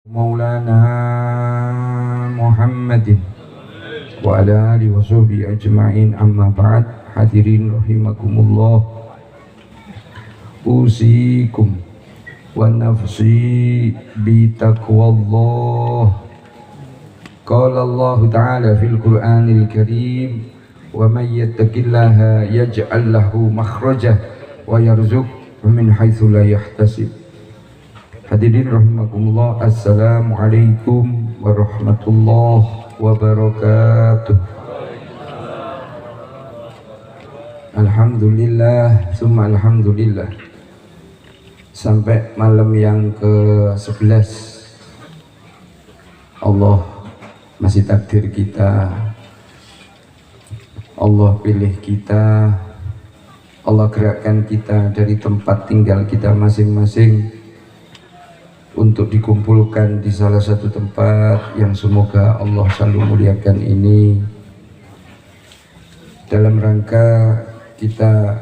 مولانا محمد وعلى آله وصحبه أجمعين أما بعد hadirin rahimakumullah usikum wa nafsi bi taqwallah qala Allah ta'ala fil Qur'anil Karim wa may yattaqillaha yaj'al lahu makhraja wa yarzuqhu min haitsu la yahtasib. Hadirin rahimakumullah, assalamualaikum warahmatullahi wabarakatuh. Alhamdulillah, summa alhamdulillah. Sampai malam yang ke-11 Allah masih takdir kita, Allah pilih kita, Allah gerakkan kita dari tempat tinggal kita masing-masing untuk dikumpulkan di salah satu tempat yang semoga Allah selalu muliakan ini dalam rangka kita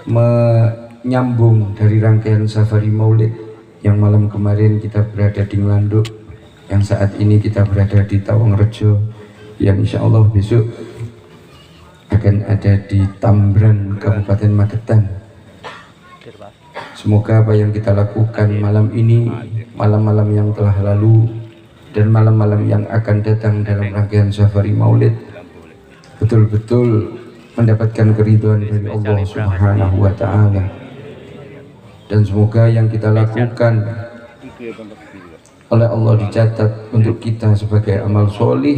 menyambung dari rangkaian safari maulid yang malam kemarin kita berada di Nglanduk, yang saat ini kita berada di Tawangrejo, yang insya Allah besok akan ada di Tambran, Kabupaten Magetan. Semoga apa yang kita lakukan malam ini, malam-malam yang telah lalu dan malam-malam yang akan datang dalam rangkaian safari maulid betul-betul mendapatkan keridhaan dari Allah Subhanahu wa ta'ala. Dan semoga yang kita lakukan oleh Allah dicatat untuk kita sebagai amal solih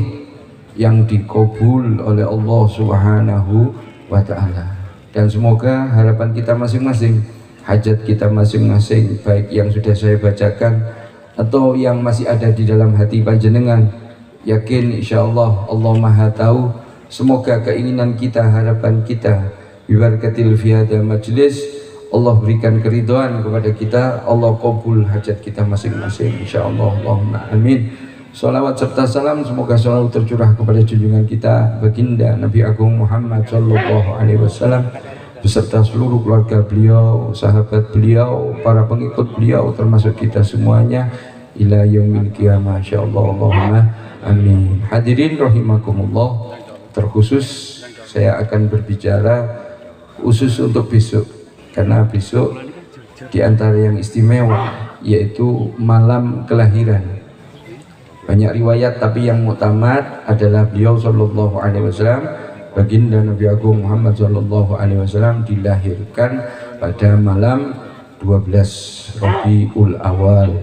yang dikabul oleh Allah Subhanahu wa ta'ala. Dan semoga harapan kita masing-masing, hajat kita masing-masing, baik yang sudah saya bacakan atau yang masih ada di dalam hati panjenengan, yakin insyaallah Allah Maha tahu. Semoga keinginan kita, harapan kita bibarakatil fi hadzal majlis, Allah berikan keridhaan kepada kita, Allah kabul hajat kita masing-masing insyaallah, Allahumma amin. Salawat serta salam semoga selalu tercurah kepada junjungan kita baginda Nabi Agung Muhammad sallallahu alaihi wasallam beserta seluruh keluarga beliau, sahabat beliau, para pengikut beliau, termasuk kita semuanya ila yaumil qiyamah insyaallah, Allahumma amin. Hadirin rahimakumullah, terkhusus saya akan berbicara khusus untuk besok, karena besok di antara yang istimewa yaitu malam kelahiran. Banyak riwayat tapi yang muktamad adalah beliau sallallahu alaihi wasallam, baginda Nabi Agung Muhammad sallallahu alaihi wasallam dilahirkan pada malam 12 Rabiul Awal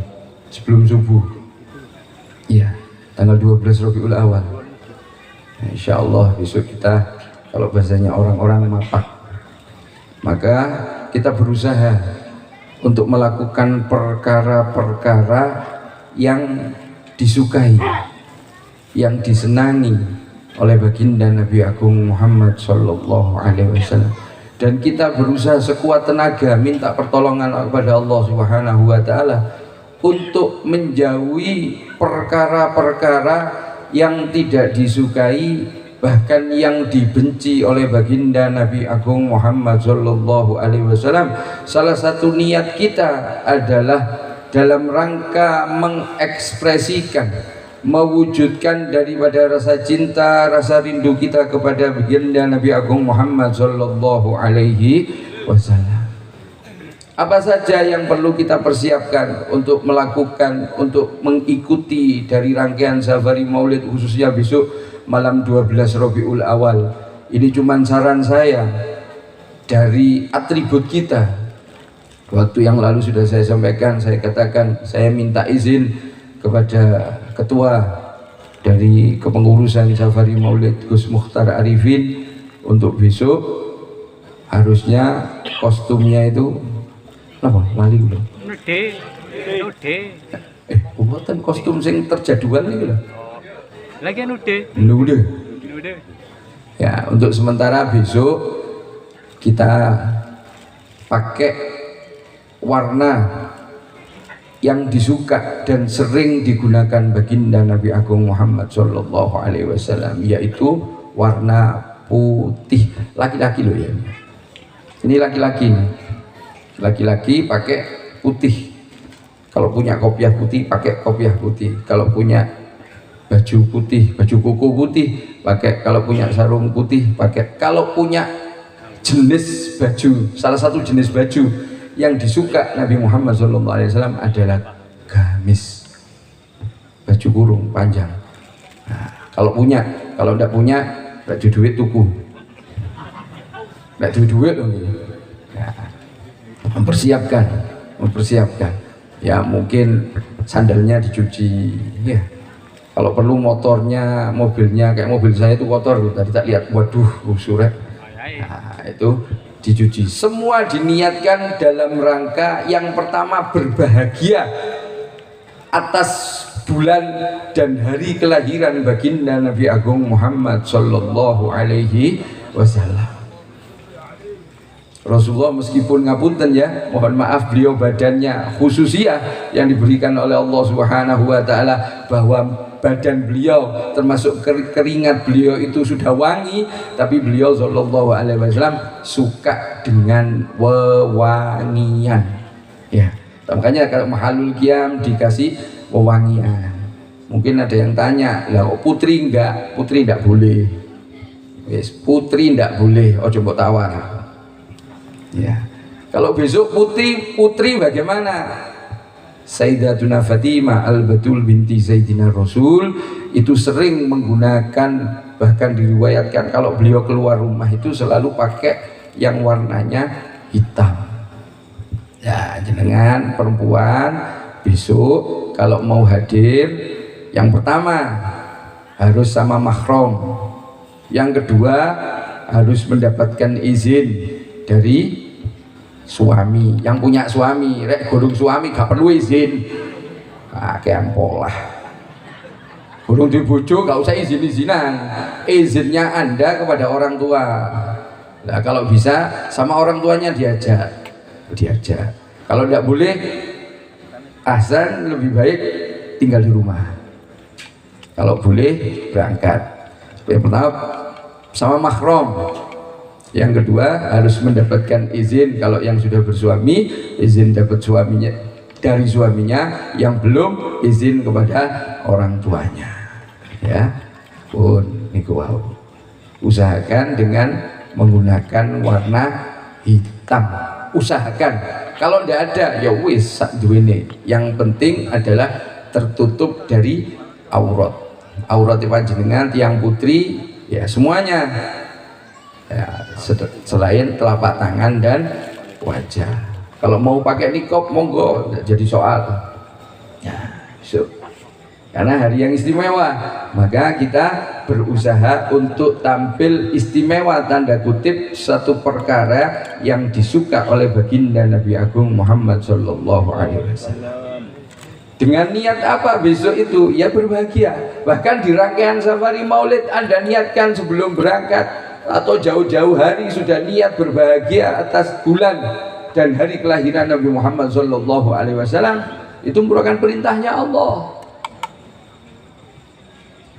sebelum subuh. Iya, tanggal 12 Rabiul Awal. Nah, insyaallah besok kita, kalau bahasanya orang-orang mapak, maka kita berusaha untuk melakukan perkara-perkara yang disukai, yang disenangi oleh baginda Nabi Agung Muhammad sallallahu alaihi wasallam, dan kita berusaha sekuat tenaga minta pertolongan kepada Allah Subhanahu wa taala untuk menjauhi perkara-perkara yang tidak disukai, bahkan yang dibenci oleh baginda Nabi Agung Muhammad sallallahu alaihi wasallam. Salah satu niat kita adalah dalam rangka mengekspresikan, mewujudkan daripada rasa cinta, rasa rindu kita kepada baginda Nabi Agung Muhammad sallallahu alaihi wasallam. Apa saja yang perlu kita persiapkan untuk melakukan, untuk mengikuti dari rangkaian safari maulid khususnya besok malam 12 Rabiul Awal. Ini cuma saran saya dari atribut kita. Waktu yang lalu sudah saya sampaikan, saya katakan saya minta izin kepada ketua dari kepengurusan safari maulid Gus Mukhtar Arifin untuk besok harusnya kostumnya itu apa? Lali belum? Bukan kostum sing terjadwal ini loh. Lagi nude. Ya, untuk sementara besok kita pakai warna yang disuka dan sering digunakan baginda Nabi Agung Muhammad sallallahu alaihi wasallam, yaitu warna putih. Laki-laki loh ya. Ini laki-laki pakai putih. Kalau punya kopiah putih, pakai kopiah putih. Kalau punya baju putih, baju koko putih, pakai. Kalau punya sarung putih, pakai. Kalau punya jenis baju, salah satu jenis baju yang disuka Nabi Muhammad SAW adalah gamis, baju kurung panjang. Nah, kalau punya, kalau tidak punya, baju duit tuku. Tidak duit dong ini. Nah, mempersiapkan. Ya mungkin sandalnya dicuci, ya. Kalau perlu motornya, mobilnya, kayak mobil saya itu kotor, tadi tak lihat, waduh, suret. Nah, itu dicuci. Semua diniatkan dalam rangka yang pertama berbahagia atas bulan dan hari kelahiran baginda Nabi Agung Muhammad Sallallahu Alaihi Wasallam. Rasulullah meskipun ngapunten ya, mohon maaf beliau badannya khususiyah yang diberikan oleh Allah Subhanahu wa taala, bahwa badan beliau termasuk keringat beliau itu sudah wangi, tapi beliau sallallahu alaihi wasallam suka dengan wewangian. Ya, makanya kalau mahalul qiyam dikasih wewangian. Mungkin ada yang tanya, lah kok putri enggak? Putri enggak boleh. Yes, putri enggak boleh, ojo mbok tawar. Ya. Kalau besok putri bagaimana? Sayyidatuna Fatimah Al-Batul binti Sayyidina Rasul itu sering menggunakan, bahkan diriwayatkan kalau beliau keluar rumah itu selalu pakai yang warnanya hitam. Ya, jenengan perempuan besok kalau mau hadir, yang pertama harus sama mahram, yang kedua harus mendapatkan izin dari suami, yang punya suami. Rek gurung suami gak perlu izin, kayak pola gurung di bojo gak usah izin-izinan, izinnya Anda kepada orang tua. Nah, kalau bisa sama orang tuanya diajak. Kalau tidak boleh, azan lebih baik tinggal di rumah. Kalau boleh berangkat. Yang pertama sama mahram. Yang kedua harus mendapatkan izin, kalau yang sudah bersuami izin dapat suaminya dari suaminya, yang belum izin kepada orang tuanya. Ya pun niku wau, usahakan dengan menggunakan warna hitam, usahakan. Kalau tidak ada ya wis sak duwene, yang penting adalah tertutup dari aurat panjenengan tiang putri ya semuanya. Ya, selain telapak tangan dan wajah. Kalau mau pakai nikop monggo, jadi soal. Ya, so. Karena hari yang istimewa, maka kita berusaha untuk tampil istimewa, tanda kutip, satu perkara yang disuka oleh baginda Nabi Agung Muhammad Sallallahu Alaihi Wasallam. Dengan niat apa besok itu? Ya berbahagia. Bahkan di rangkaian safari maulid Anda niatkan sebelum berangkat atau jauh-jauh hari sudah niat berbahagia atas bulan dan hari kelahiran Nabi Muhammad Sallallahu Alaihi Wasallam. Itu merupakan perintahnya Allah.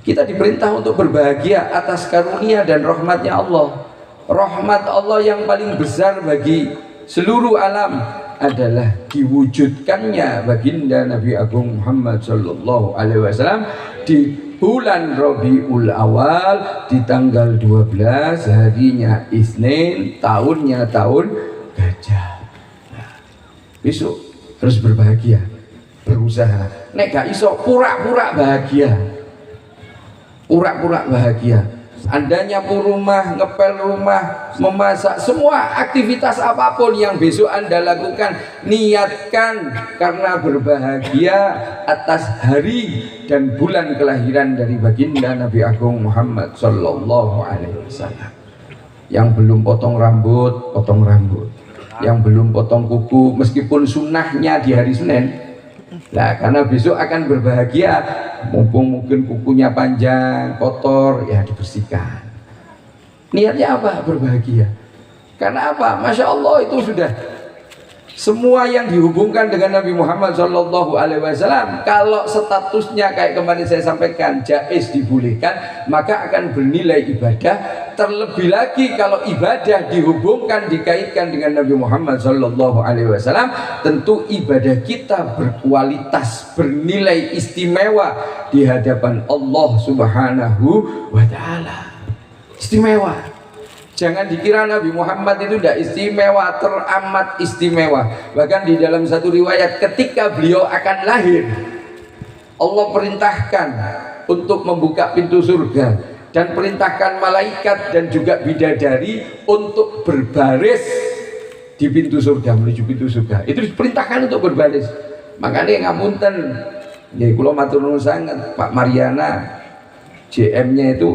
Kita diperintah untuk berbahagia atas karunia dan rahmatnya Allah. Rahmat Allah yang paling besar bagi seluruh alam adalah diwujudkannya baginda Nabi Agung Muhammad Sallallahu Alaihi Wasallam di bulan Rabiul Awal, di tanggal 12, harinya Isnin, tahunnya tahun gajah. Nah, besok harus berbahagia, berusaha. Nek gak iso pura-pura bahagia, pura-pura bahagia. Anda nyapu rumah, ngepel rumah, memasak, semua aktivitas apapun yang besok Anda lakukan, niatkan karena berbahagia atas hari dan bulan kelahiran dari baginda Nabi Agung Muhammad Sallallahu Alaihi Wasallam. Yang belum potong rambut, potong rambut. Yang belum potong kuku, meskipun sunnahnya di hari Senin. Nah, karena besok akan berbahagia, mumpung mungkin kukunya panjang, kotor, ya dibersihkan. Niatnya apa? Berbahagia. Karena apa? Masya Allah itu sudah semua yang dihubungkan dengan Nabi Muhammad Sallallahu Alaihi Wasallam. Kalau statusnya kayak kemarin saya sampaikan, jaiz dibolehkan, maka akan bernilai ibadah terlebih lagi kalau ibadah dihubungkan, dikaitkan dengan Nabi Muhammad SAW, tentu ibadah kita berkualitas, bernilai istimewa di hadapan Allah Subhanahu wa Ta'ala. Istimewa. Jangan dikira Nabi Muhammad itu tidak istimewa, teramat istimewa. Bahkan di dalam satu riwayat ketika beliau akan lahir, Allah perintahkan untuk membuka pintu surga dan perintahkan malaikat dan juga bidadari untuk berbaris di pintu surga, menuju pintu surga. Itu diperintahkan untuk berbaris. Makanya ngapunten, ya kula matur nuwun sangat Pak Mariana, JM-nya itu,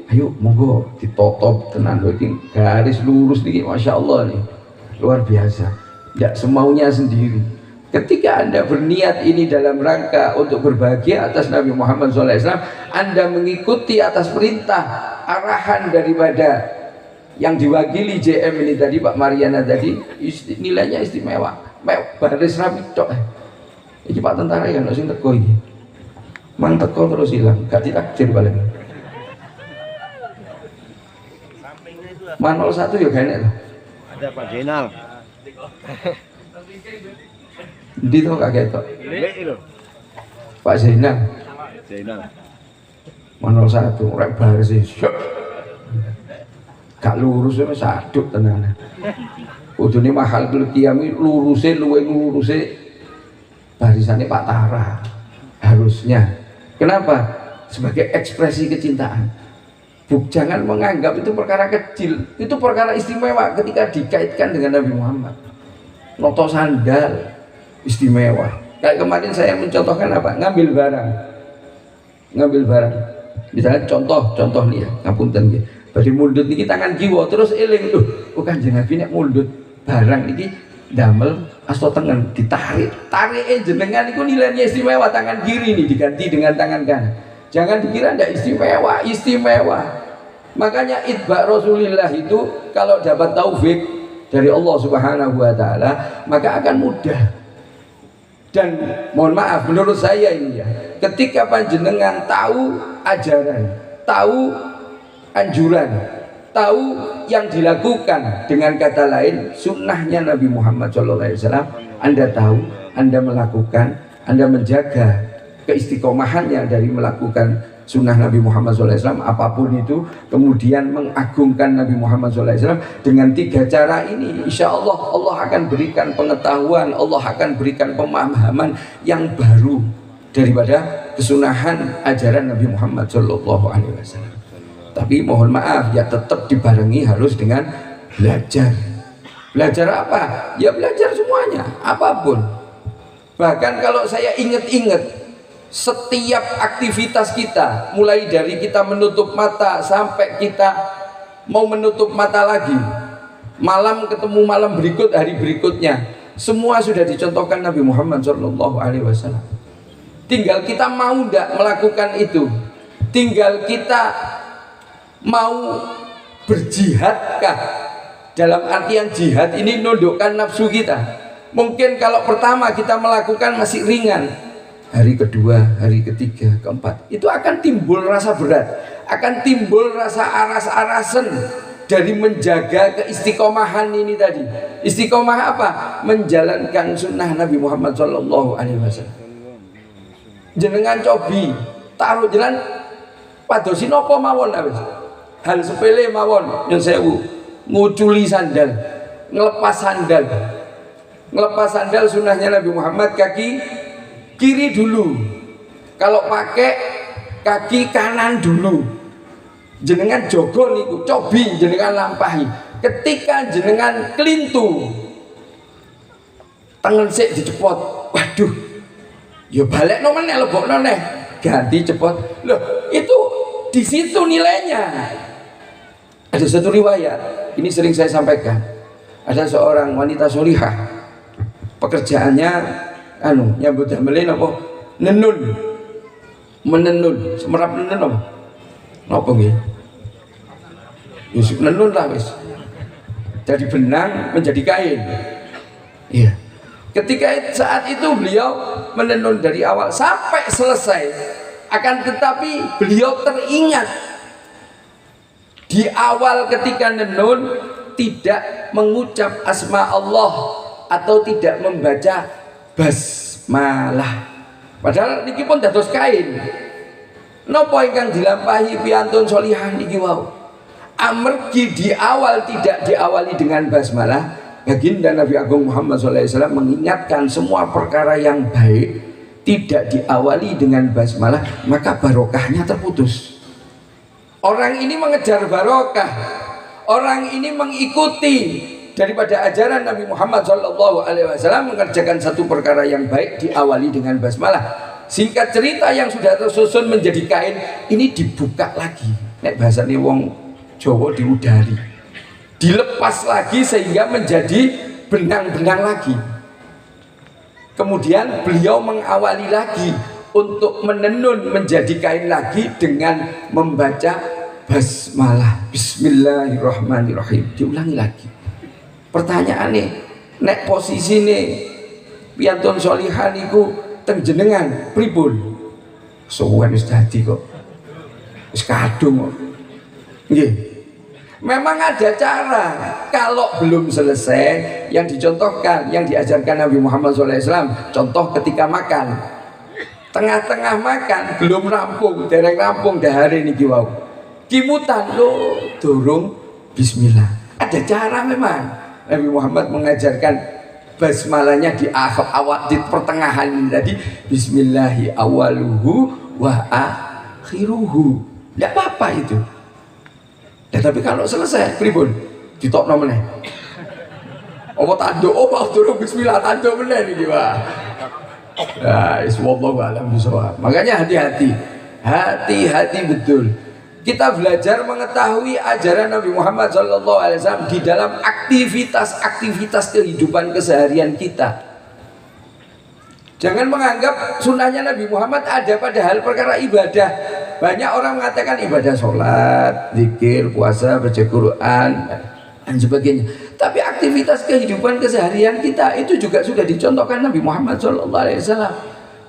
ayo monggo ditotop tenan lho iki garis lurus niki, Masya Allah nih, luar biasa. Tidak semaunya sendiri. Ketika Anda berniat ini dalam rangka untuk berbahagia atas Nabi Muhammad SAW, Anda mengikuti atas perintah arahan daripada yang diwakili JM ini tadi, Pak Mariana tadi, nilainya istimewa. Baris rapi tok. Iki Pak tentara yang sing teko iki. Man teko terus hilang, gak ditakdir balik. Man 01 ya gak enak. Ada Pak Jenal. Di itu kaget tok. Pak Zainal. Manol 01 rek baris syok. Gak lurus wis saduk tenan. Kudune mahal kiami luruse luwe luruse barisane Pak Tara. Harusnya. Kenapa? Sebagai ekspresi kecintaan. Jangan menganggap itu perkara kecil. Itu perkara istimewa ketika dikaitkan dengan Nabi Muhammad. Noto sandal istimewa. Kayak kemarin saya mencontohkan apa? Ngambil barang. Misalnya contoh nih ya, ngapunten nggih. Badhe mundhut niki tangan kiwa terus eling, Kanjeng Nabi nek mundhut barang niki damel asta tengen ditarik. Tarike jenengan niku nilainya istimewa, tangan kiri nih diganti dengan tangan kanan. Jangan dikira ndak istimewa. Makanya itba Rasulillah itu kalau dapat taufik dari Allah Subhanahu wa Ta'ala, maka akan mudah. Dan mohon maaf, menurut saya ini ya, ketika panjenengan tahu ajaran, tahu anjuran, tahu yang dilakukan, dengan kata lain sunnahnya Nabi Muhammad SAW, Anda tahu, Anda melakukan, Anda menjaga keistiqomahannya dari melakukan sunnah Nabi Muhammad SAW apapun itu, kemudian mengagungkan Nabi Muhammad SAW dengan 3 cara ini, insya Allah Allah akan berikan pengetahuan, Allah akan berikan pemahaman yang baru daripada kesunahan ajaran Nabi Muhammad SAW. Tapi mohon maaf ya, tetap dibarengi harus dengan belajar. Belajar apa? Ya belajar semuanya, apapun. Bahkan kalau saya ingat-ingat, setiap aktivitas kita, mulai dari kita menutup mata sampai kita mau menutup mata lagi, malam ketemu malam berikut, hari berikutnya, semua sudah dicontohkan Nabi Muhammad SAW. Tinggal kita mau tidak melakukan itu, tinggal kita mau berjihadkah. Dalam artian jihad ini nundukkan nafsu kita. Mungkin kalau pertama kita melakukan masih ringan, hari kedua, hari ketiga, keempat, itu akan timbul rasa berat, akan timbul rasa aras-arasan dari menjaga keistiqomahan ini tadi. Istiqomah apa? Menjalankan sunnah Nabi Muhammad SAW. Jenengan cobi taruh jalan padosi nopo mawon, hal sepele mawon, yang sewu nguculi sandal, ngelepas sandal sunnahnya Nabi Muhammad, kaki kiri dulu, kalau pakai kaki kanan dulu. Jenengan jogo niku, cobi jenengan lampahi. Ketika jenengan kelintu, tangan sik dicepot, waduh, ya balik nomor nih, lebok noneh, ganti cepot. Loh, itu di situ nilainya. Ada satu riwayat, ini sering saya sampaikan. Ada seorang wanita solihah, pekerjaannya nyambut damelin apa? Menenun, semerap nenun apa nggih? Yusuf nenun lah wis. Dari benang menjadi kain. Iya. Ketika saat itu beliau menenun dari awal sampai selesai. Akan tetapi beliau teringat Di awal ketika nenun tidak mengucap asma Allah atau tidak membaca basmalah. Padahal niki pun dados kain. Napa ingkang dilampahi piantun solihan niki wau? Amargi di awal tidak diawali dengan basmalah, baginda Nabi Agung Muhammad SAW mengingatkan semua perkara yang baik tidak diawali dengan basmalah, maka barokahnya terputus. Orang ini mengejar barokah, orang ini mengikuti daripada ajaran Nabi Muhammad SAW mengerjakan satu perkara yang baik diawali dengan basmalah. Singkat cerita, yang sudah tersusun menjadi kain ini dibuka lagi. Nek bahasane wong Jawa diudari, dilepas lagi sehingga menjadi benang-benang lagi. Kemudian beliau mengawali lagi untuk menenun menjadi kain lagi dengan membaca basmalah, bismillahirrahmanirrahim. Diulangi lagi. Pertanyaannya, nek posisi nih piantun solihan iku teng jenengan pripun? Suwen wis dadi kok. Wis kadung kok. Nggih. Memang ada cara. Kalau belum selesai, yang dicontohkan, yang diajarkan Nabi Muhammad SAW, contoh ketika makan, tengah-tengah makan belum rampung, dereng rampung dahare niki wau, kimutan lo durung bismillah. Ada cara memang. Nabi Muhammad mengajarkan basmalahnya di awal, di pertengahan ini tadi, bismillahi awaluhu wa akhiruhu. Tidak apa-apa itu. Ya, tapi kalau selesai pripun? Ditokno meneh. Apa tanduk? Oh, mau durung bismillah tanduk meneh niki, Pak. Ya, wallahu a'lam bishawab. Makanya hati-hati. Hati-hati betul. Kita belajar mengetahui ajaran Nabi Muhammad SAW di dalam aktivitas-aktivitas kehidupan keseharian kita. Jangan menganggap sunnahnya Nabi Muhammad ada pada hal perkara ibadah. Banyak orang mengatakan ibadah sholat, zikir, puasa, baca Quran, dan sebagainya. Tapi aktivitas kehidupan keseharian kita itu juga sudah dicontohkan Nabi Muhammad SAW.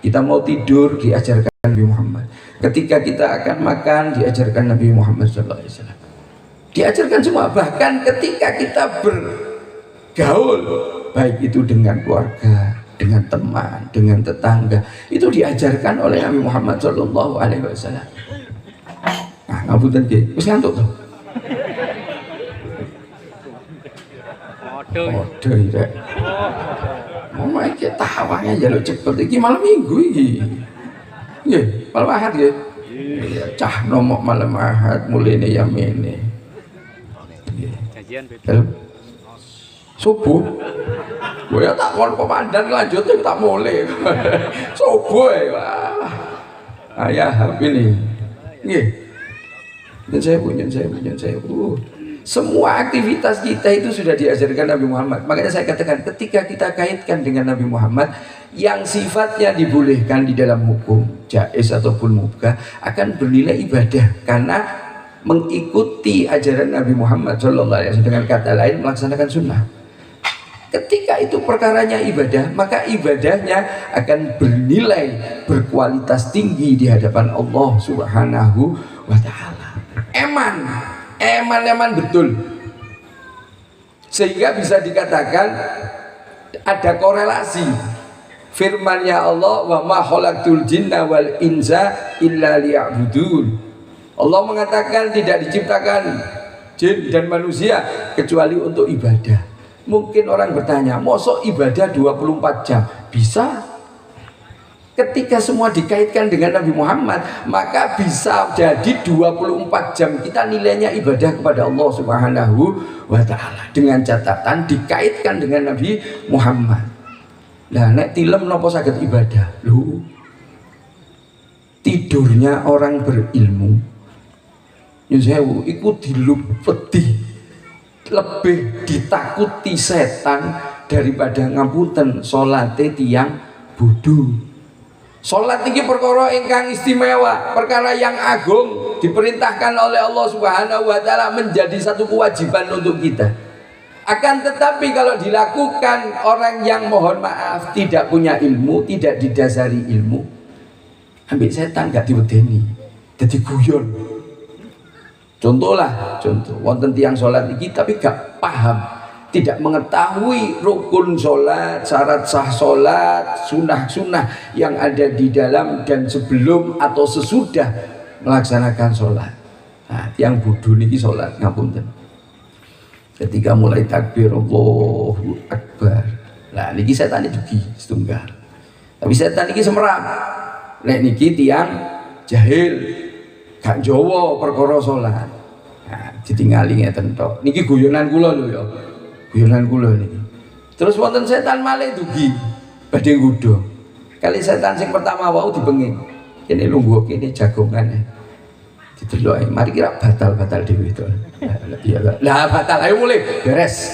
Kita mau tidur diajarkan Nabi Muhammad. Ketika kita akan makan diajarkan Nabi Muhammad SAW. Diajarkan semua. Bahkan ketika kita bergaul, baik itu dengan keluarga, dengan teman, dengan tetangga, itu diajarkan oleh Nabi Muhammad SAW. Nah, ngapunten nggih, wis ngantuk to. Waduh, rek. Mau iki tawange njaluk cepet iki malam Minggu iki. Nggih, malam Ahad nggih. Iya, cah nomok malam Ahad mulene yamene. Nggih. Janjian beda. Subuh. Gue tak mau pemandan lanjut tak mulai. Subuh ya. Ayah ini. Nggih. Dan saya punya. Semua aktivitas kita itu sudah diajarkan Nabi Muhammad. Makanya saya katakan ketika kita kaitkan dengan Nabi Muhammad yang sifatnya dibolehkan di dalam hukum jaiz ataupun mubah akan bernilai ibadah karena mengikuti ajaran Nabi Muhammad SAW, dengan kata lain melaksanakan sunnah. Ketika itu perkaranya ibadah, maka ibadahnya akan bernilai berkualitas tinggi di hadapan Allah Subhanahu wa Ta'ala. Eman betul. Sehingga bisa dikatakan ada korelasi firman-Nya Allah, wa ma khalaqtul jinna wal insa illa liya'budun. Allah mengatakan tidak diciptakan jin dan manusia kecuali untuk ibadah. Mungkin orang bertanya, mosok ibadah 24 jam? Bisa. Ketika semua dikaitkan dengan Nabi Muhammad, maka bisa jadi 24 jam kita nilainya ibadah kepada Allah Subhanahu wa Ta'ala, dengan catatan dikaitkan dengan Nabi Muhammad. Nah, nek tilem napa saged ibadah? Lho, tidurnya orang berilmu nyusewu iku dilupeti, lebih ditakuti setan daripada ngapunten salate tiyang bodho. Salat iki perkara ingkang istimewa, perkara yang agung, diperintahkan oleh Allah Subhanahu wa Ta'ala, menjadi satu kewajiban untuk kita. Akan tetapi kalau dilakukan orang yang mohon maaf tidak punya ilmu, tidak didasari ilmu, ambil setan gak diwedeni, jadi guyon. contoh wonten tiang sholat iki tapi gak paham, tidak mengetahui rukun sholat, syarat sah sholat, sunnah yang ada di dalam dan sebelum atau sesudah melaksanakan sholat. Nah, tiang bodho niki sholat ngapunten, ketika mulai takbir Allahu Akbar, nah niki setan dugi setunggal, tapi setan niki semerap, nek niki tiang jahil gak Jawa perkara salat. Nah, ditingali ngeten tok. Niki guyonan kula lho ya. Guyonan kula niki. Terus wonten setan malih dugi badhe nggodha. Kali setan sing pertama wau dipenging. Kene lungguh kene jagongan. Dideloki, mari kira batal dhewe to. Iya lah batal, ayo mulai beres.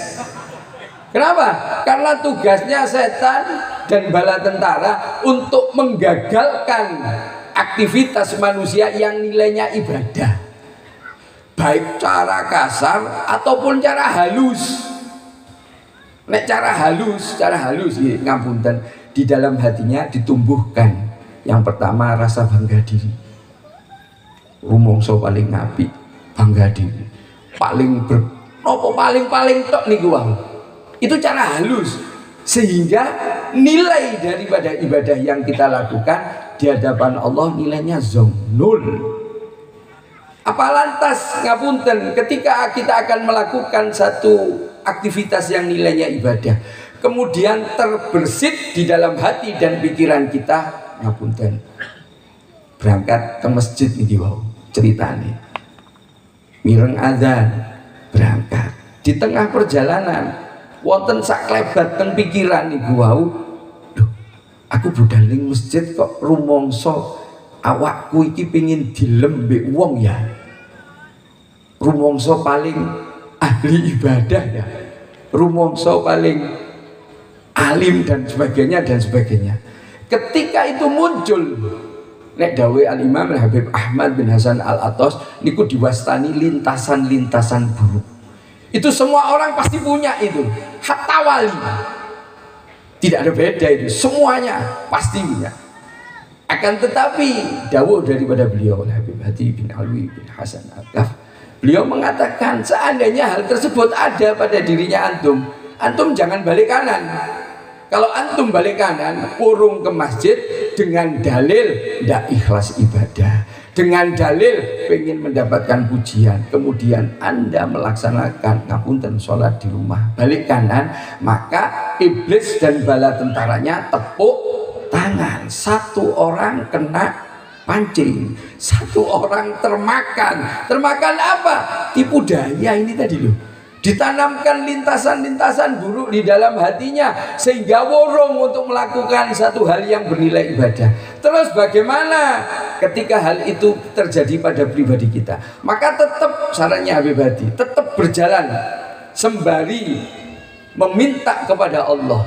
Kenapa? Karena tugasnya setan dan bala tentara untuk menggagalkan aktivitas manusia yang nilainya ibadah, baik cara kasar ataupun cara halus. Nek cara halus ngapunten, di dalam hatinya ditumbuhkan yang pertama rasa bangga diri. Rumangsa paling apik, bangga diri. Paling tok niku wae. Itu cara halus, sehingga nilai daripada ibadah yang kita lakukan di hadapan Allah nilainya nol. Apa lantas ngapunten ketika kita akan melakukan satu aktivitas yang nilainya ibadah, kemudian terbersit di dalam hati dan pikiran kita, ngapunten berangkat ke masjid niki wau ceritane mireng adzan berangkat di tengah perjalanan wonten saklebat teng pikiran niku wau, aku budal ning masjid kok rumangsa awakku iki pengin dilembek wong ya. Rumangsa paling ahli ibadah ya. Rumangsa paling alim dan sebagainya. Ketika itu muncul nek dawuh Al-Imam Habib Ahmad bin Hasan Al-Attas niku diwastani lintasan-lintasan buruk. Itu semua orang pasti punya itu. Hatta wali. Tidak ada beda itu, semuanya pasti punya. Akan tetapi dawuh daripada beliau Habib Hadi bin Alwi bin Hasan Al-Kaf, beliau mengatakan seandainya hal tersebut ada pada dirinya antum jangan balik kanan. Kalau antum balik kanan, urung ke masjid dengan dalil ndak ikhlas ibadah, dengan dalil pengen mendapatkan pujian, kemudian Anda melaksanakan ngapunten sholat di rumah balik kanan, maka iblis dan bala tentaranya tepuk tangan. Satu orang kena pancing, satu orang termakan apa? Tipu daya ini tadi loh. Ditanamkan lintasan-lintasan buruk di dalam hatinya sehingga worong untuk melakukan satu hal yang bernilai ibadah. Terus bagaimana ketika hal itu terjadi pada pribadi kita? Maka tetap sarannya Habib Hadi, tetap berjalan sembari meminta kepada Allah,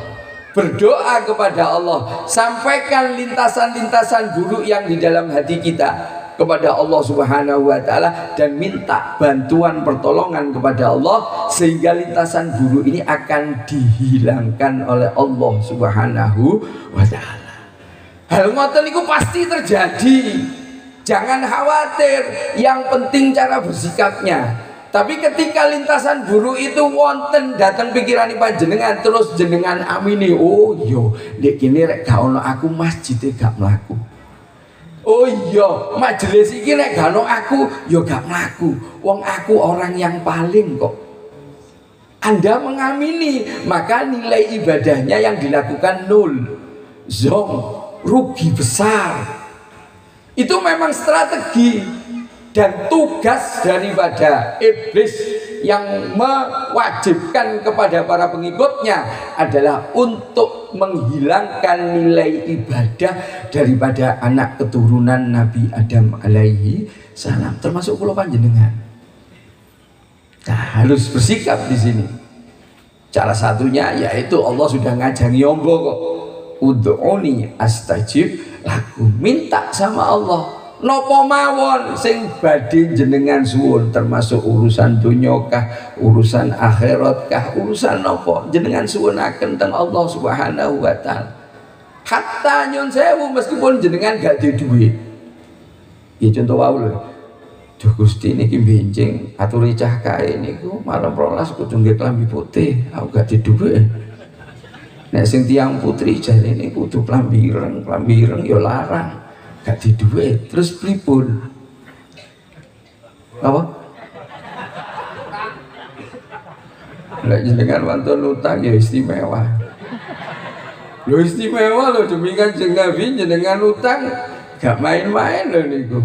berdoa kepada Allah, sampaikan lintasan-lintasan buruk yang di dalam hati kita kepada Allah Subhanahu wa taala dan minta bantuan pertolongan kepada Allah sehingga lintasan buruk ini akan dihilangkan oleh Allah Subhanahu wa taala. Hal ngoten niku pasti terjadi. Jangan khawatir, yang penting cara bersikapnya. Tapi ketika lintasan buruk itu wonten datang pikiran panjenengan terus jenengan amini, oh yo ndek kene rek gak ono aku masjid gak mlaku. Oh iya, majelis iki nek gak ono aku, ya gak mlaku. Wong aku orang yang paling kok. Anda mengamini, maka nilai ibadahnya yang dilakukan nol. Zong, rugi besar. Itu memang strategi dan tugas daripada iblis yang mewajibkan kepada para pengikutnya adalah untuk menghilangkan nilai ibadah daripada anak keturunan Nabi Adam alaihi salam, termasuk kula panjenengan. Nah, harus bersikap di sini. Cara satunya yaitu Allah sudah ngajangi ombo kok. Ud'uni astajib lakum, minta sama Allah. Nopo mawon sing badhe jenengan suwun, termasuk urusan dunya kah, urusan akhirat kah, urusan nopo jenengan suwunaken teng Allah Subhanahu wa taala. Hatta nyun sewu meskipun jenengan gak di duit. Ya contoh wae lho. Duh Gusti niki benjing aturi cah kae niku malam 12 kudu nggih klambi putih, aku gak diduwe. Nek sing tiyang putri jarene kudu klambi ireng ya larang, gak diduwe. Terus pripun? Apa? Lek jenengan wonten utang ya istimewa. Lho istimewa lho demi Kanjeng Nabi jenengan utang gak main-main lho niku.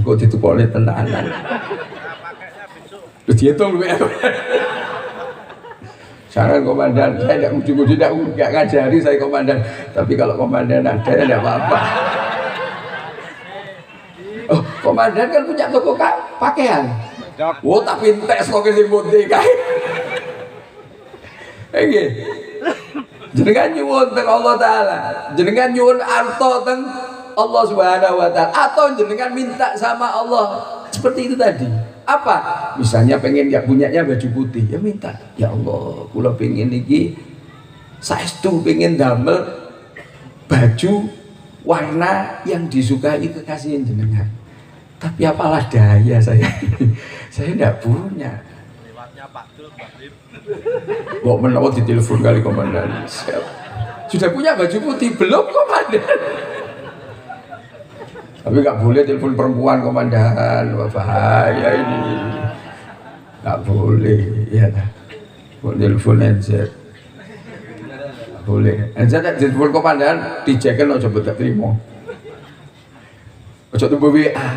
Kok ditukoni tenanan. Terus dihitung lu. Saran komandan, saya tidak ujung-ujung tidak ngajari saya komandan. Tapi kalau komandan ada ya tidak apa-apa. Oh, komandan kan punya toko pakaian. Oh, tapi tes kok sing putih kae. Nggih. Jenengan nyuwun teng Allah taala, jenengan nyuwun arto teng Allah Subhanahu wa taala atau jenengan minta sama Allah seperti itu tadi. Apa? Misalnya pengen gak punyanya baju putih, ya minta. Ya Allah, kula pengen iki saestu pengen damel baju warna yang disukai kekasih jenengan. Tapi apalah daya saya. Saya enggak punya. Kok menawa ditelepon kali komandan. Sudah punya baju putih belum komandan? Tapi nggak boleh telepon perempuan komandan, bahaya ini. Nggak boleh, ya tak. Boleh telepon NZ. Nggak boleh. NZ telepon komandan, dicekel coba tak terima. Ojo tunggu WA.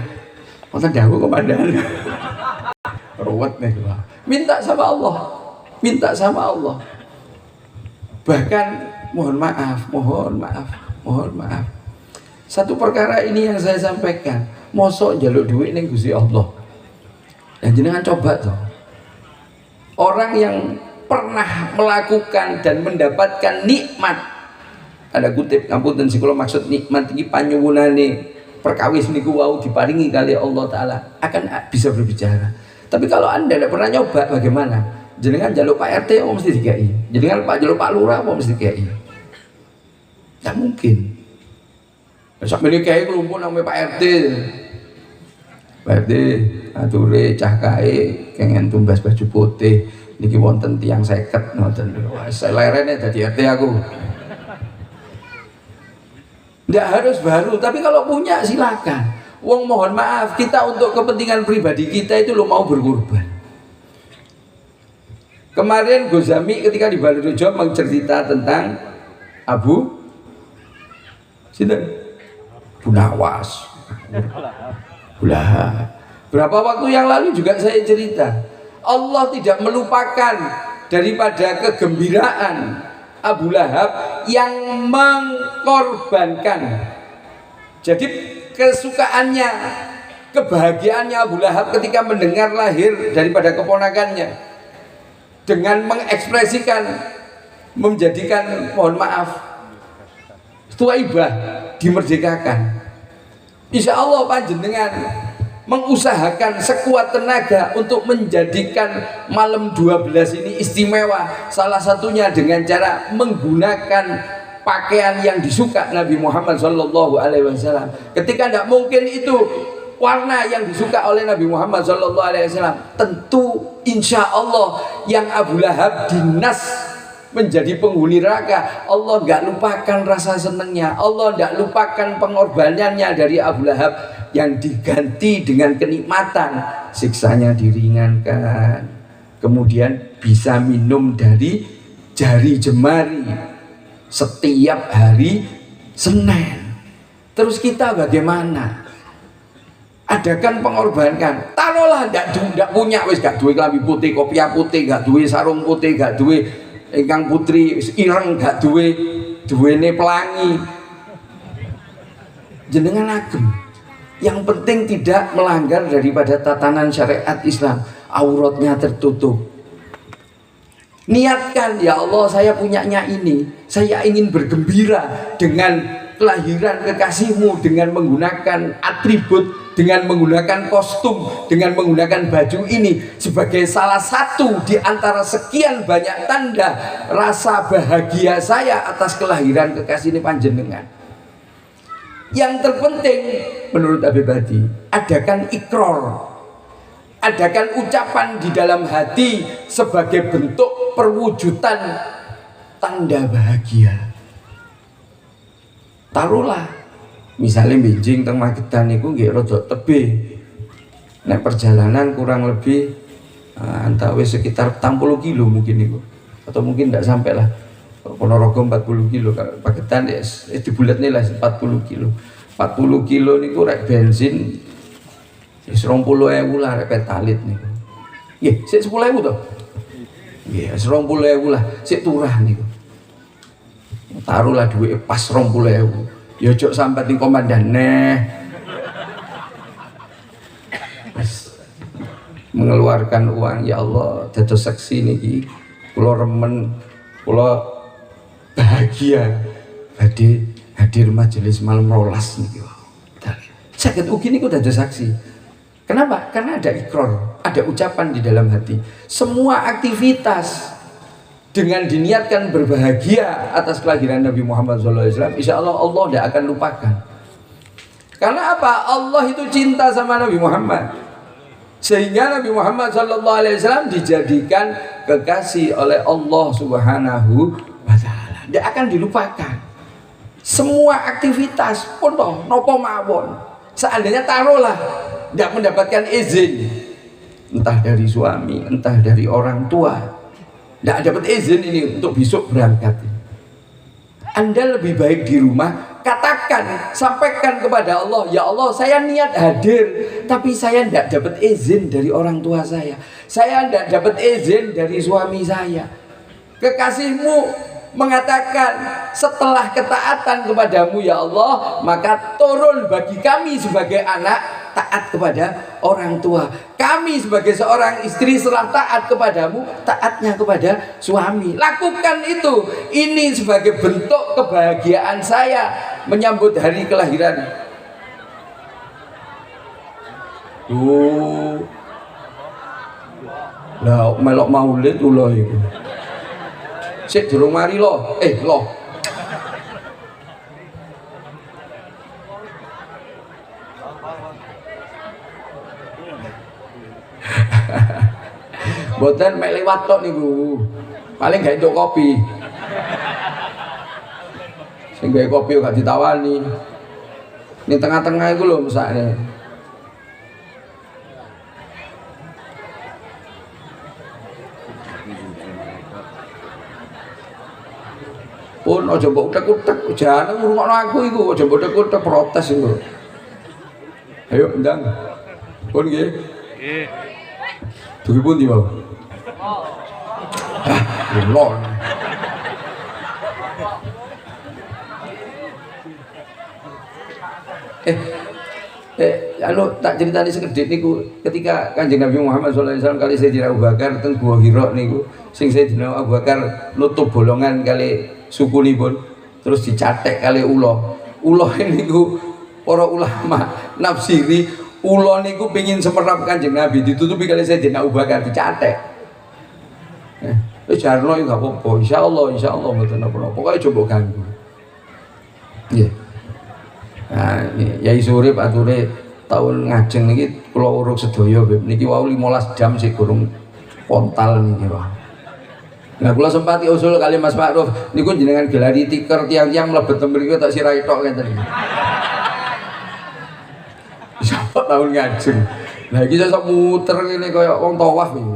Masa jauh komandan. Ruwet nih gua. Minta sama Allah. Minta sama Allah. Bahkan mohon maaf. Satu perkara ini yang saya sampaikan, mosok njaluk duit ning Gusti Allah. Dan jenengan coba toh. Orang yang pernah melakukan dan mendapatkan nikmat, ada kutip ngapunten sing kula maksud nikmat iki panyuwunane perkawis niku wau diparingi kali Allah taala akan bisa berbicara. Tapi kalau Anda tidak pernah nyoba bagaimana? Jenengan jaluk Pak RT apa mesti dikai? Jenengan jaluk Pak Lurah apa mesti dikai? Tidak mungkin. Sampai ini kiai kelumpuk namanya Pak RT. Pak RT ature cah kae kengen tumbas baju putih. Niki wonten tiyang 50 ngoten. Wah, selerene dadi RT aku. Tidak harus baru, tapi kalau punya silakan. Wong mohon maaf, kita untuk kepentingan pribadi kita itu lo mau berkorban. Kemarin Gozami ketika di Balerojo mencerita tentang Abu Nawas. Berapa waktu yang lalu juga saya cerita, Allah tidak melupakan daripada kegembiraan Abu Lahab yang mengkorbankan. Jadi kesukaannya, kebahagiaannya Abu Lahab ketika mendengar lahir daripada keponakannya dengan mengekspresikan, menjadikan mohon maaf Tuaibah dimerdekakan. Insya Allah panjenengan mengusahakan sekuat tenaga untuk menjadikan malam 12 ini istimewa, salah satunya dengan cara menggunakan pakaian yang disuka Nabi Muhammad SAW. Ketika tidak mungkin itu warna yang disuka oleh Nabi Muhammad SAW, tentu insya Allah yang Abu Lahab dinas menjadi penghuni neraka, Allah nggak lupakan rasa senangnya, Allah nggak lupakan pengorbanannya dari Abu Lahab yang diganti dengan kenikmatan, siksanya diringankan, kemudian bisa minum dari jari jemari setiap hari Senin. Terus kita bagaimana? Adakan pengorbankan. Taruhlah ndak punya wis gak duwe klambi putih, kopiah putih, gak duwe sarung putih, gak duwe ingkang putri ireng, gak duwene pelangi. Jenengan agem. Yang penting tidak melanggar daripada tatanan syariat Islam. Auratnya tertutup. Niatkan, ya Allah saya punyanya ini, saya ingin bergembira dengan kelahiran kekasihmu dengan menggunakan atribut, dengan menggunakan kostum, dengan menggunakan baju ini sebagai salah satu di antara sekian banyak tanda rasa bahagia saya atas kelahiran kekasih ini panjenengan. Yang terpenting menurut Habib Hadi, adakan ikrar, adakan ucapan di dalam hati sebagai bentuk perwujudan tanda bahagia. Taruhlah misalnya benjing teng Magetan niku nggih rada tebih. Nek perjalanan kurang lebih antawis sekitar 40 kilo mungkin niku. Atau mungkin tidak sampai lah. Ponorogo 40 kilo, Paketan ya dibulatne lah 40 kilo. 40 kilo niku rek bensin wis 20.000 lah rek petalit niku. Nggih, sik 10.000 to. Nggih, 20.000 lah sik turah niku. Taruhlah duit pas 20.000. Ya ojo sampai ning komandan neh. Mengeluarkan uang, ya Allah dados saksi niki kula remen, kula bahagia badhe hadir majelis malam rolas niki. Saged ugi niku dados saksi. Kenapa? Karena ada ikrar, ada ucapan di dalam hati. Semua aktivitas dengan diniatkan berbahagia atas kelahiran Nabi Muhammad SAW, insya Allah Allah tidak akan lupakan. Karena apa? Allah itu cinta sama Nabi Muhammad, sehingga Nabi Muhammad SAW dijadikan kekasih oleh Allah Subhanahu wa Ta'ala. Tidak akan dilupakan. Semua aktivitas pun toh nopo mawon, seandainya taruhlah tidak mendapatkan izin, entah dari suami, entah dari orang tua, tidak dapat izin ini untuk besok berangkat, Anda lebih baik di rumah, katakan, sampaikan kepada Allah, ya Allah saya niat hadir, tapi saya tidak dapat izin dari orang tua saya tidak dapat izin dari suami saya. Kekasihmu mengatakan, setelah ketaatan kepadamu ya Allah, maka turun bagi kami sebagai anak taat kepada orang tua. Kami sebagai seorang istri setelah taat kepadamu, taatnya kepada suami. Lakukan itu. Ini sebagai bentuk kebahagiaan saya menyambut hari kelahiran. Lah melok maulid ulo iku. Sik durung mari lo. Lo. Boten mek liwat tok niku. Paling gak entuk kopi. Sing gawe kopi gak ditawani. Ning tengah-tengah iku lho mesakne. Pun aja mbok utek-utek, jangan ngrungokno aku iku, aja mbok utek-utek protes iku. Ayo ndang. Pun nggih. Nggih. Dugi pundi, Bang? Lho. Anu tak ceritani sekedhik niku ketika Kanjeng Nabi Muhammad SAW kali Sayyidina Abu Bakar teng Gua Hira niku, sing Sayyidina Abu Bakar nutup bolongan kali sukunipun terus dicatek kali ula. Ula niku para ulama nafsiri, ula niku pengin semerap Kanjeng Nabi ditutupi kali Sayyidina Abu Bakar dicatek. Jarno itu gak apa-apa, insyaallah mboten apa-apa. Pokoke coba ganggu. Nggih. Nah, Yai Surip ature tahun ngajeng niki kula uruk sedaya niki wau 15 jam sik gurung pontal niki wae. Nah kula sempati usul kali Mas Ma'ruf niku jenengan gelari tiker tiang-tiang mlebet mriku tak sirahi tok ngeten iki. Siapa tahun ngajeng. Lah iki sok muter ngene kaya wong tawaf iki.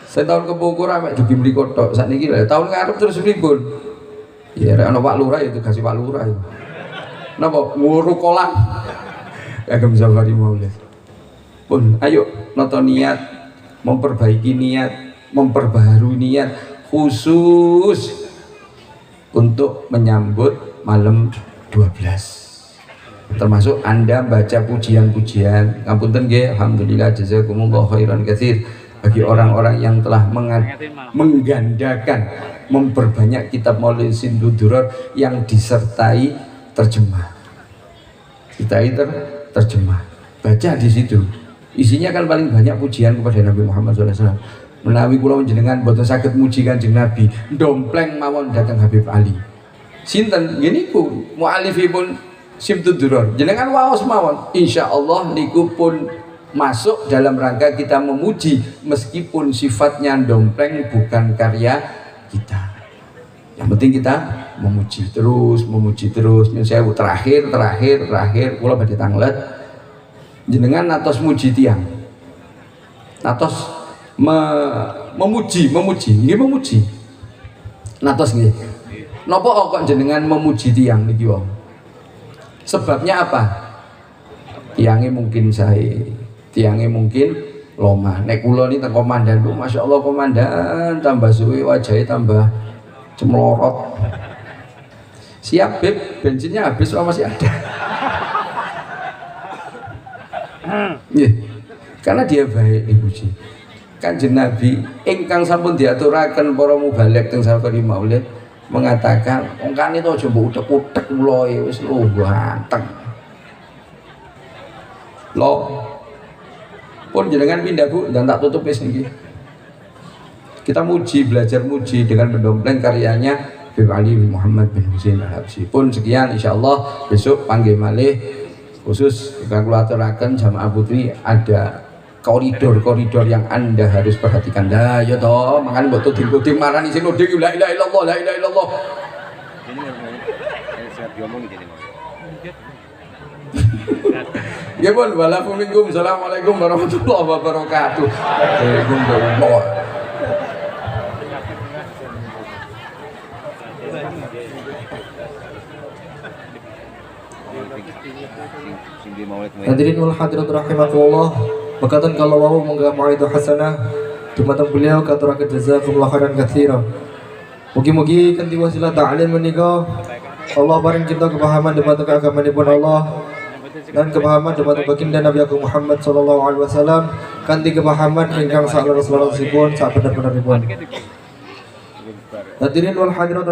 Saya tahun kepungkur ame dugi mriku tok. Sakniki lha tahun ngarep terus pripun? Ya ana Pak Lurah ya tugas Pak Lurah. Napa nguru kolam Kagem Safari Maulid. Pun ayo noto niat, memperbaiki niat, memperbaharui niat khusus untuk menyambut malam 12. Termasuk Anda baca pujian-pujian. Ngapunten nggih, alhamdulillah jazakumullah khairan katsir bagi orang-orang yang telah menggandakan, memperbanyak kitab Maulid Sindudurar yang disertai terjemah. Terjemah. Baca di situ. Isinya kan paling banyak pujian kepada Nabi Muhammad SAW. Menawi kula panjenengan boten saged muji Kanjeng Nabi, ndompleng mawon datang Habib Ali. Sinten gini ku mu'alifipun Simtud Duror jenengan waos mawon insyaallah niku pun masuk dalam rangka kita memuji meskipun sifatnya dompleng bukan karya kita. Yang penting kita memuji terus saya terakhir kula badhe tanglet jenengan atos muji tiang atos memuji nggih memuji natos nggih napa kok jenengan memuji tiang niki wong sebabnya apa tiangnya mungkin tiangnya mungkin loma nek kula ni teng komandan Bu masyaallah komandan tambah suwe wajahnya tambah cemlorot siap beb bensinnya habis apa masih ada yeah. Karena dia baik dipuji Kanjeng Nabi ingkang sampun diaturaken para mubalek teng safari maulid mengatakan ongkane to aja mbok utek-utek uloe wis ganteng lo pun jenengan pindah Bu dan tak tutup wis niki kita belajar muji dengan mendompleng karyanya Habib Ali bin Muhammad bin Husain Al-Habsyi pun sekian insyaallah besok panggil malih khusus kita aturaken jamaah putri ada koridor-koridor yang Anda harus perhatikan dah ya toh makanya buat tuding-tuding marani sing nuding la ilaha illallah la ilaha illallah ya pun waalaikumsalam assalamualaikum warahmatullahi wabarakatuh waalaikumsalam Hadirin wal hadirat rahimakumullah. Berkatan kalau wau munggah mauidhah hasanah dumateng beliau katuraken jazakumullah khairan katsiran. Mugi-mugi kanthi wasilah ta'lim menika Allah paring kita kepahaman dumateng agamanipun Allah dan kepahaman dumateng baginda Nabi Agung Muhammad sallallahu alaihi wasallam kanthi kepahaman ingkang sak leres-leresipun sak bener-beneripun. Hadirin wal hadirat